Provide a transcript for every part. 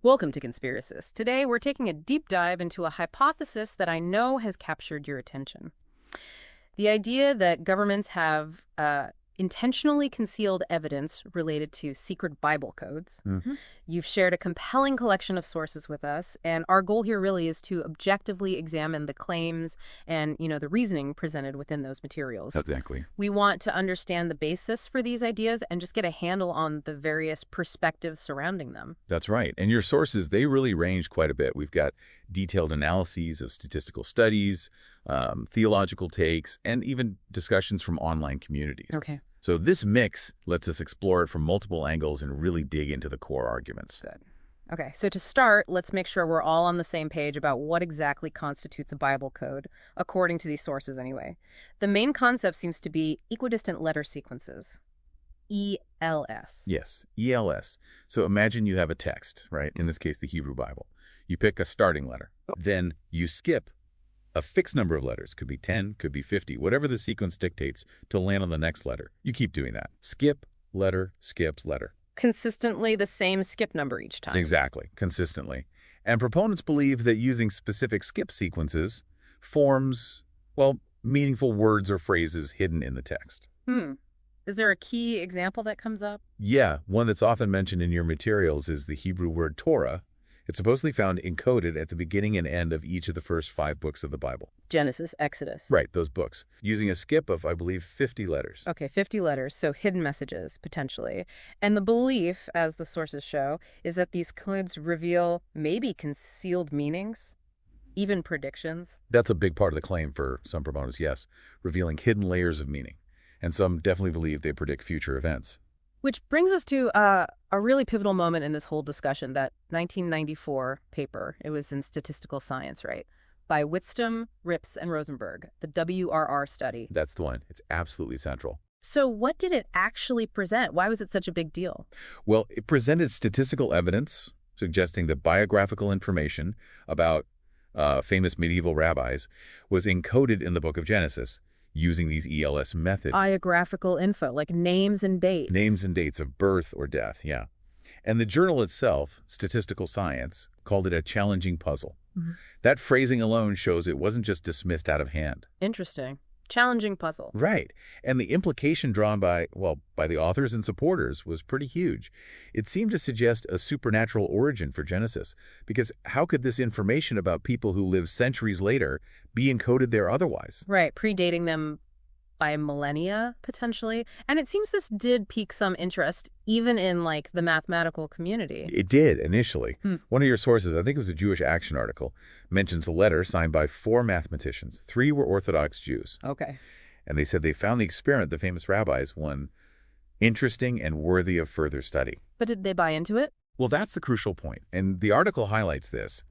Welcome to Conspiracist. Today, we're taking a deep dive into a hypothesis that I know has captured your attention. The idea that governments have intentionally concealed evidence related to secret Bible codes. Mm-hmm. You've shared a compelling collection of sources with us, and our goal here really is to objectively examine the claims and, the reasoning presented within those materials. Exactly. We want to understand the basis for these ideas and just get a handle on the various perspectives surrounding them. That's right. And your sources, they really range quite a bit. We've got detailed analyses of statistical studies, theological takes, and even discussions from online communities. Okay. So this mix lets us explore it from multiple angles and really dig into the core arguments. Good. Okay, so to start, let's make sure we're all on the same page about what exactly constitutes a Bible code, according to these sources anyway. The main concept seems to be equidistant letter sequences. ELS. Yes, ELS. So imagine you have a text, right? In this case, the Hebrew Bible. You pick a starting letter. Then you skip a fixed number of letters. Could be 10, could be 50, whatever the sequence dictates to land on the next letter. You keep doing that. Skip, letter, skipped, letter. Consistently the same skip number each time. Exactly, consistently. And proponents believe that using specific skip sequences forms, meaningful words or phrases hidden in the text. Is there a key example that comes up? Yeah, one that's often mentioned in your materials is the Hebrew word Torah. It's supposedly found encoded at the beginning and end of each of the first 5 books of the Bible. Genesis, Exodus. Right, those books, using a skip of, I believe, 50 letters. Okay, 50 letters, so hidden messages, potentially. And the belief, as the sources show, is that these codes reveal maybe concealed meanings, even predictions. That's a big part of the claim for some proponents, yes, revealing hidden layers of meaning. And some definitely believe they predict future events. Which brings us to a really pivotal moment in this whole discussion, that 1994 paper. It was in Statistical Science, right? By Whitstone, Rips, and Rosenberg, the WRR study. That's the one. It's absolutely central. So what did it actually present? Why was it such a big deal? Well, it presented statistical evidence suggesting that biographical information about famous medieval rabbis was encoded in the book of Genesis using these ELS methods. Biographical info, like names and dates. Names and dates of birth or death, yeah. And the journal itself, Statistical Science, called it a challenging puzzle. Mm-hmm. That phrasing alone shows it wasn't just dismissed out of hand. Interesting. Challenging puzzle. Right. And the implication drawn by the authors and supporters was pretty huge. It seemed to suggest a supernatural origin for Genesis, because how could this information about people who lived centuries later be encoded there otherwise? Right, predating them by millennia, potentially. And it seems this did pique some interest, even in, the mathematical community. It did, initially. One of your sources, I think it was a Jewish Action article, mentions a letter signed by 4 mathematicians. 3 were Orthodox Jews. Okay. And they said they found the experiment, the famous rabbis, one interesting and worthy of further study. But did they buy into it? Well, that's the crucial point, and the article highlights this.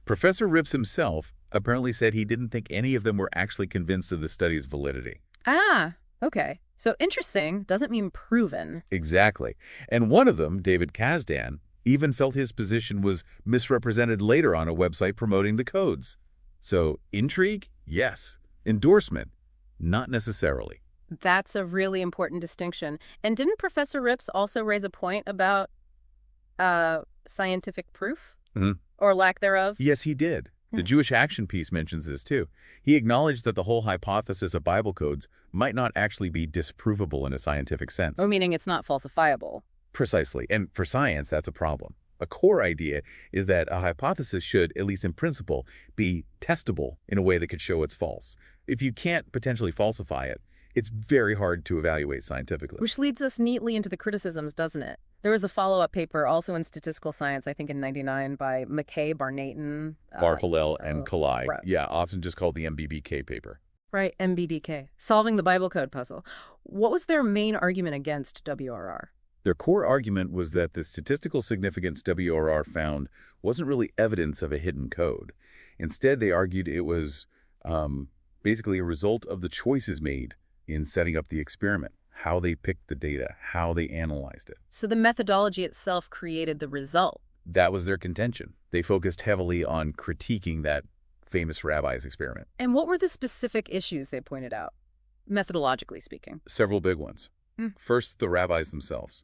Professor Rips himself apparently said he didn't think any of them were actually convinced of the study's validity. Ah, okay. So interesting doesn't mean proven. Exactly. And one of them, David Kazdan, even felt his position was misrepresented later on a website promoting the codes. So intrigue? Yes. Endorsement? Not necessarily. That's a really important distinction. And didn't Professor Rips also raise a point about scientific proof? Mm-hmm. Or lack thereof? Yes, he did. The Jewish Action piece mentions this too. He acknowledged that the whole hypothesis of Bible codes might not actually be disprovable in a scientific sense. Oh, meaning it's not falsifiable. Precisely. And for science, that's a problem. A core idea is that a hypothesis should, at least in principle, be testable in a way that could show it's false. If you can't potentially falsify it, it's very hard to evaluate scientifically. Which leads us neatly into the criticisms, doesn't it? There was a follow-up paper also in Statistical Science, I think in '99, by McKay, Barnatan. Bar-Hillel and Kalai. Right. Yeah, often just called the MBBK paper. Right, MBDK. Solving the Bible code puzzle. What was their main argument against WRR? Their core argument was that the statistical significance WRR found wasn't really evidence of a hidden code. Instead, they argued it was basically a result of the choices made in setting up the experiment, how they picked the data, how they analyzed it. So the methodology itself created the result. That was their contention. They focused heavily on critiquing that famous rabbi's experiment. And what were the specific issues they pointed out, methodologically speaking? Several big ones. First, the rabbis themselves.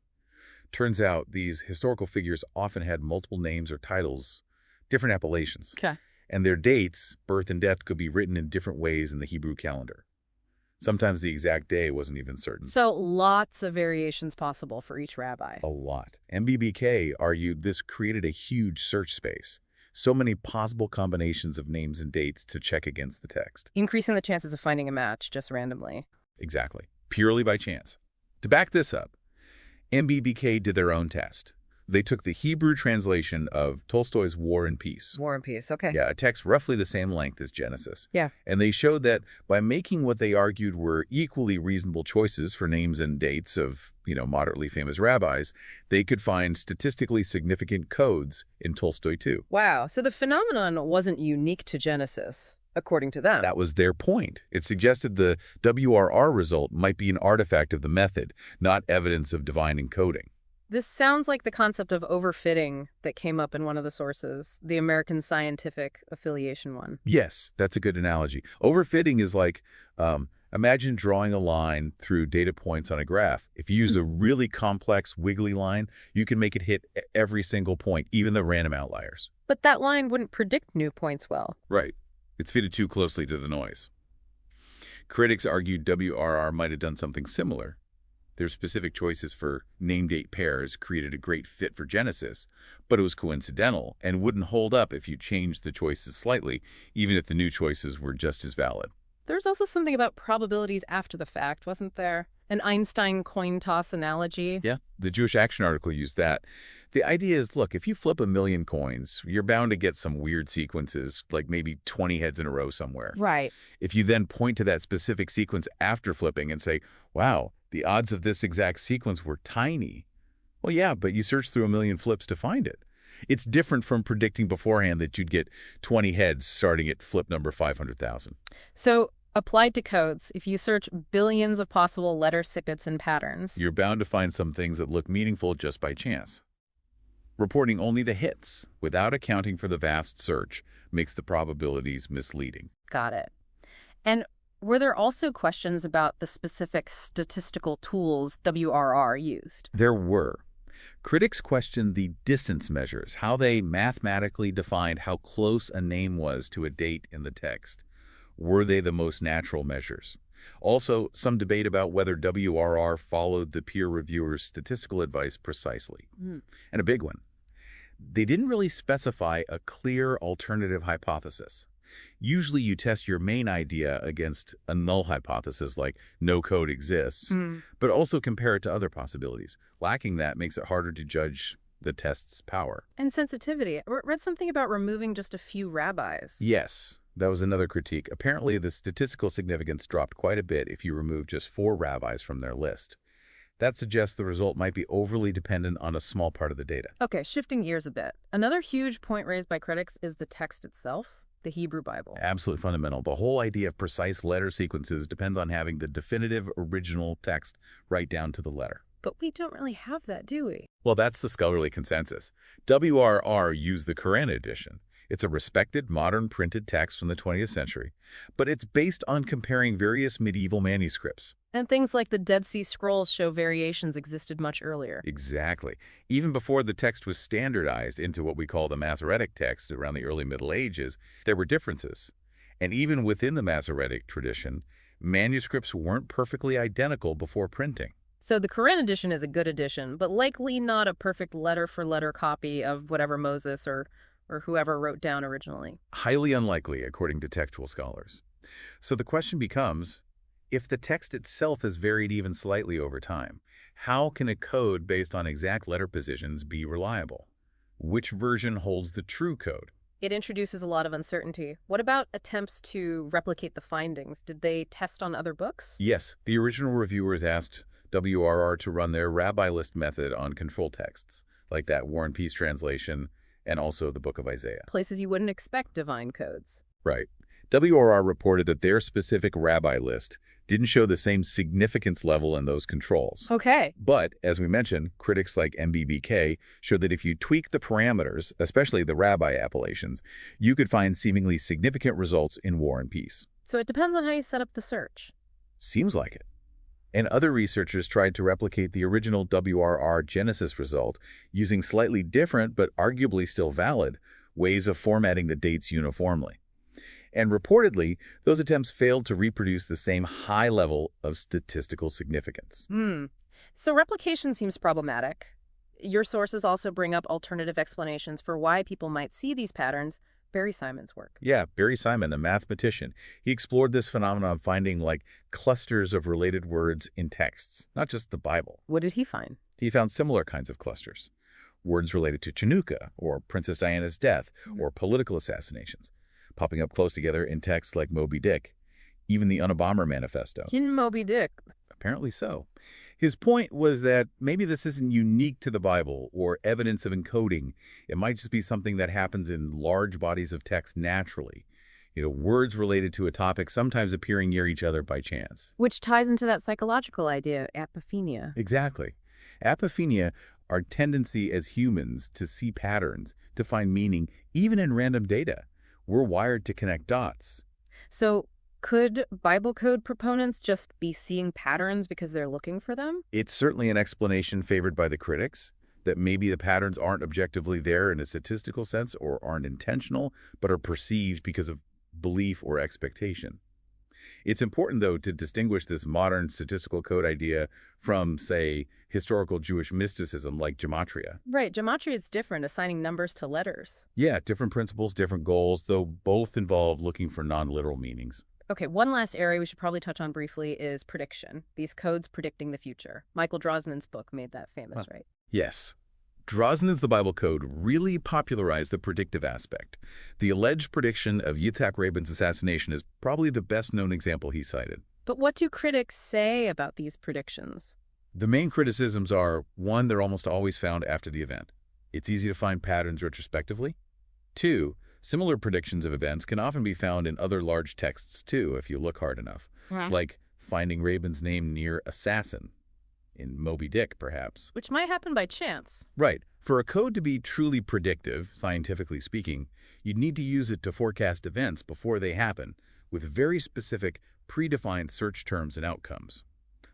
Turns out these historical figures often had multiple names or titles, different appellations. Okay. And their dates, birth and death, could be written in different ways in the Hebrew calendar. Sometimes the exact day wasn't even certain. So lots of variations possible for each rabbi. A lot. MBBK argued this created a huge search space. So many possible combinations of names and dates to check against the text. Increasing the chances of finding a match just randomly. Exactly. Purely by chance. To back this up, MBBK did their own test. They took the Hebrew translation of Tolstoy's War and Peace. War and Peace, okay. Yeah, a text roughly the same length as Genesis. Yeah. And they showed that by making what they argued were equally reasonable choices for names and dates of, moderately famous rabbis, they could find statistically significant codes in Tolstoy too. Wow, so the phenomenon wasn't unique to Genesis, according to them. That was their point. It suggested the WRR result might be an artifact of the method, not evidence of divine encoding. This sounds like the concept of overfitting that came up in one of the sources, the American Scientific Affiliation one. Yes, that's a good analogy. Overfitting is like, imagine drawing a line through data points on a graph. If you use a really complex, wiggly line, you can make it hit every single point, even the random outliers. But that line wouldn't predict new points well. Right. It's fitted too closely to the noise. Critics argued WRR might have done something similar. Their specific choices for name-date pairs created a great fit for Genesis, but it was coincidental and wouldn't hold up if you changed the choices slightly, even if the new choices were just as valid. There's also something about probabilities after the fact, wasn't there? An Einstein coin toss analogy. Yeah, the Jewish Action article used that. The idea is, look, if you flip 1,000,000 coins, you're bound to get some weird sequences, like maybe 20 heads in a row somewhere. Right. If you then point to that specific sequence after flipping and say, wow, the odds of this exact sequence were tiny. Well, yeah, but you searched through 1,000,000 flips to find it. It's different from predicting beforehand that you'd get 20 heads starting at flip number 500,000. So, applied to codes, if you search billions of possible letter snippets and patterns, you're bound to find some things that look meaningful just by chance. Reporting only the hits, without accounting for the vast search, makes the probabilities misleading. Got it. And were there also questions about the specific statistical tools WRR used? There were. Critics questioned the distance measures, how they mathematically defined how close a name was to a date in the text. Were they the most natural measures? Also, some debate about whether WRR followed the peer reviewers' statistical advice precisely. And a big one. They didn't really specify a clear alternative hypothesis. Usually you test your main idea against a null hypothesis like no code exists, but also compare it to other possibilities. Lacking that makes it harder to judge the test's power. And sensitivity. I read something about removing just a few rabbis. Yes, that was another critique. Apparently, the statistical significance dropped quite a bit if you remove just 4 rabbis from their list. That suggests the result might be overly dependent on a small part of the data. Okay, shifting gears a bit. Another huge point raised by critics is the text itself, the Hebrew Bible. Absolutely fundamental. The whole idea of precise letter sequences depends on having the definitive original text right down to the letter. But we don't really have that, do we? Well, that's the scholarly consensus. WRR used the Quran edition. It's a respected, modern printed text from the 20th century, but it's based on comparing various medieval manuscripts. And things like the Dead Sea Scrolls show variations existed much earlier. Exactly. Even before the text was standardized into what we call the Masoretic text around the early Middle Ages, there were differences. And even within the Masoretic tradition, manuscripts weren't perfectly identical before printing. So the Quran edition is a good edition, but likely not a perfect letter-for-letter copy of whatever Moses or whoever wrote down originally. Highly unlikely, according to textual scholars. So the question becomes, if the text itself has varied even slightly over time, how can a code based on exact letter positions be reliable? Which version holds the true code? It introduces a lot of uncertainty. What about attempts to replicate the findings? Did they test on other books? Yes, the original reviewers asked WRR to run their rabbi list method on control texts, like that War and Peace translation, and also the Book of Isaiah. Places you wouldn't expect divine codes. Right. WRR reported that their specific rabbi list didn't show the same significance level in those controls. Okay. But, as we mentioned, critics like MBBK showed that if you tweak the parameters, especially the rabbi appellations, you could find seemingly significant results in War and Peace. So it depends on how you set up the search. Seems like it. And other researchers tried to replicate the original WRR Genesis result using slightly different, but arguably still valid, ways of formatting the dates uniformly. And reportedly, those attempts failed to reproduce the same high level of statistical significance. So replication seems problematic. Your sources also bring up alternative explanations for why people might see these patterns. Barry Simon's work. Yeah, Barry Simon, a mathematician, he explored this phenomenon finding clusters of related words in texts, not just the Bible. What did he find? He found similar kinds of clusters. Words related to Chinooka, or Princess Diana's death, or political assassinations, popping up close together in texts like Moby Dick, even the Unabomber Manifesto. In Moby Dick. Apparently so. His point was that maybe this isn't unique to the Bible or evidence of encoding. It might just be something that happens in large bodies of text naturally. Words related to a topic sometimes appearing near each other by chance. Which ties into that psychological idea, apophenia. Exactly. Apophenia, our tendency as humans to see patterns, to find meaning, even in random data. We're wired to connect dots. So could Bible code proponents just be seeing patterns because they're looking for them? It's certainly an explanation favored by the critics, that maybe the patterns aren't objectively there in a statistical sense or aren't intentional, but are perceived because of belief or expectation. It's important, though, to distinguish this modern statistical code idea from, say, historical Jewish mysticism like gematria. Right, gematria is different, assigning numbers to letters. Yeah, different principles, different goals, though both involve looking for non-literal meanings. Okay, one last area we should probably touch on briefly is prediction. These codes predicting the future. Michael Drosnin's book made that famous, right? Yes. Drosnin's The Bible Code really popularized the predictive aspect. The alleged prediction of Yitzhak Rabin's assassination is probably the best-known example he cited. But what do critics say about these predictions? The main criticisms are, one, they're almost always found after the event. It's easy to find patterns retrospectively. Two, similar predictions of events can often be found in other large texts, too, if you look hard enough. Like finding Rabin's name near assassin, in Moby Dick, perhaps. Which might happen by chance. Right. For a code to be truly predictive, scientifically speaking, you'd need to use it to forecast events before they happen, with very specific, predefined search terms and outcomes.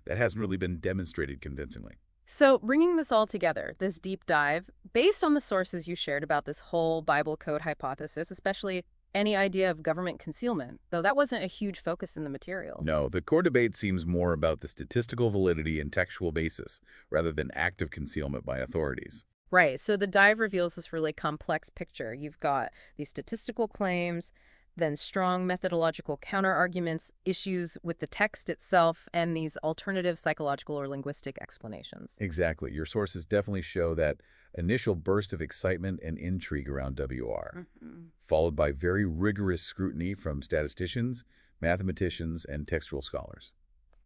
That hasn't really been demonstrated convincingly. So bringing this all together, this deep dive, based on the sources you shared about this whole Bible code hypothesis, especially any idea of government concealment, though that wasn't a huge focus in the material. No, the core debate seems more about the statistical validity and textual basis, rather than active concealment by authorities. Right, so the dive reveals this really complex picture. You've got these statistical claims, then strong methodological counterarguments, issues with the text itself, and these alternative psychological or linguistic explanations. Exactly. Your sources definitely show that initial burst of excitement and intrigue around WR, followed by very rigorous scrutiny from statisticians, mathematicians, and textual scholars.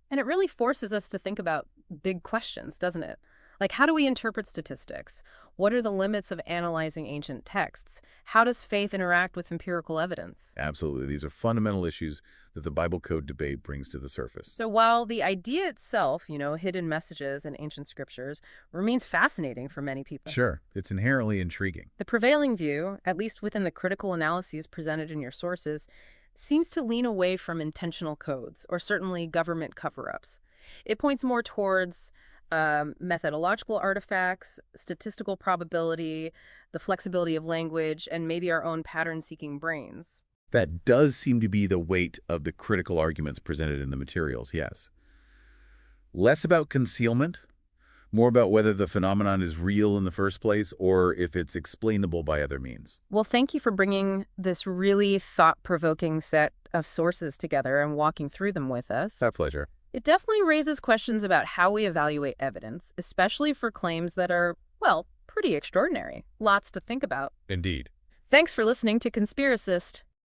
And it really forces us to think about big questions, doesn't it? Like, how do we interpret statistics? What are the limits of analyzing ancient texts? How does faith interact with empirical evidence? Absolutely. These are fundamental issues that the Bible code debate brings to the surface. So while the idea itself, hidden messages in ancient scriptures, remains fascinating for many people. Sure. It's inherently intriguing. The prevailing view, at least within the critical analyses presented in your sources, seems to lean away from intentional codes, or certainly government cover-ups. It points more towards methodological artifacts, statistical probability, the flexibility of language, and maybe our own pattern-seeking brains. That does seem to be the weight of the critical arguments presented in the materials, yes. Less about concealment, more about whether the phenomenon is real in the first place or if it's explainable by other means. Well, thank you for bringing this really thought-provoking set of sources together and walking through them with us. Our pleasure. It definitely raises questions about how we evaluate evidence, especially for claims that are, well, pretty extraordinary. Lots to think about. Indeed. Thanks for listening to Conspiracist.